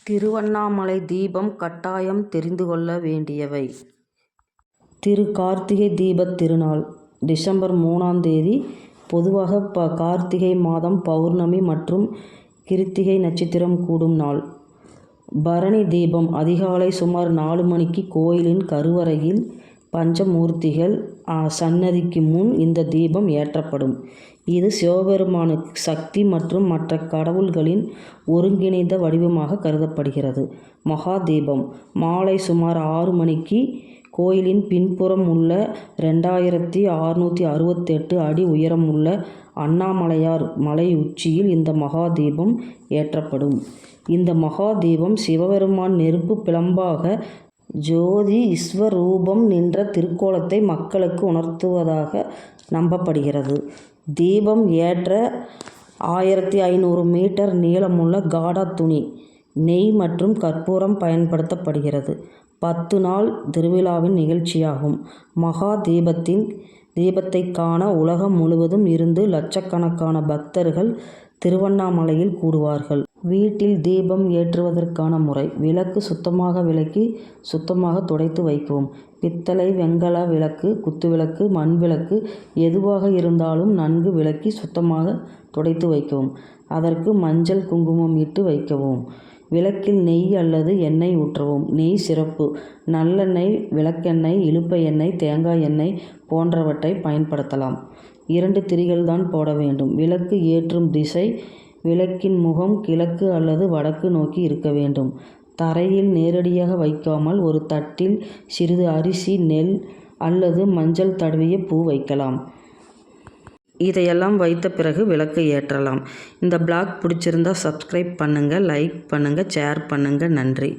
திருவண்ணாமலை தீபம் கட்டாயம் தெரிந்து கொள்ள வேண்டியவை. திரு கார்த்திகை தீபத் திருநாள் டிசம்பர் 3ஆம் தேதி. பொதுவாக கார்த்திகை மாதம் பௌர்ணமி மற்றும் கிருத்திகை நட்சத்திரம் கூடும் நாள். பரணி தீபம் அதிகாலை சுமார் 4 மணிக்கு கோயிலின் கருவறையில் பஞ்சமூர்த்திகள் சன்னதிக்கு முன் இந்த தீபம் ஏற்றப்படும். இது சிவபெருமானுக்கு சக்தி மற்றும் மற்ற கடவுள்களின் ஒருங்கிணைந்த வடிவமாக கருதப்படுகிறது. மகா தீபம் மாலை சுமார் 6 மணிக்கு கோயிலின் பின்புறம் உள்ள 2668 அடி உயரம் உள்ள அண்ணாமலையார் மலை உச்சியில் இந்த மகா தீபம் ஏற்றப்படும். இந்த மகா தீபம் சிவபெருமான் நெருப்பு பிழம்பாக ஜோதி விஸ்வரூபம் நின்ற திருக்கோலத்தை மக்களுக்கு உணர்த்துவதாக நம்பப்படுகிறது. தீபம் ஏற்ற 1500 மீட்டர் நீளமுள்ள காடா துணி, நெய் மற்றும் கற்பூரம் பயன்படுத்தப்படுகிறது. 10 நாள் திருவிழாவின் நிகழ்ச்சியாகும். மகா தீபத்தை காண உலகம் முழுவதும் இருந்து லட்சக்கணக்கான பக்தர்கள் திருவண்ணாமலையில் கூடுவார்கள். வீட்டில் தீபம் ஏற்றுவதற்கான முறை: விளக்கு சுத்தமாக விளக்கி சுத்தமாக துடைத்து வைக்கவும். பித்தளை, வெண்கல விளக்கு, குத்துவிளக்கு, மண் விளக்கு எதுவாக இருந்தாலும் நன்கு விளக்கி சுத்தமாக துடைத்து வைக்கவும். அதற்கு மஞ்சள், குங்குமம் இட்டு வைக்கவும். விளக்கில் நெய் அல்லது எண்ணெய் ஊற்றவும். நெய் சிறப்பு: நல்லெண்ணெய், விளக்கெண்ணெய், இலுப்பை எண்ணெய், தேங்காய் எண்ணெய் போன்றவற்றை பயன்படுத்தலாம். 2 திரிகள் தான் போட வேண்டும். விளக்கு ஏற்றும் திசை: விளக்கின் முகம் கிழக்கு அல்லது வடக்கு நோக்கி இருக்க வேண்டும். தரையில் நேரடியாக வைக்காமல் ஒரு தட்டில் சிறிது அரிசி, நெல் அல்லது மஞ்சள் தடவிய பூ வைக்கலாம். இதையெல்லாம் வைத்த பிறகு விளக்கு ஏற்றலாம். இந்த பிளாக் பிடிச்சிருந்தா சப்ஸ்கிரைப் பண்ணுங்க, லைக் பண்ணுங்க, ஷேர் பண்ணுங்க. நன்றி.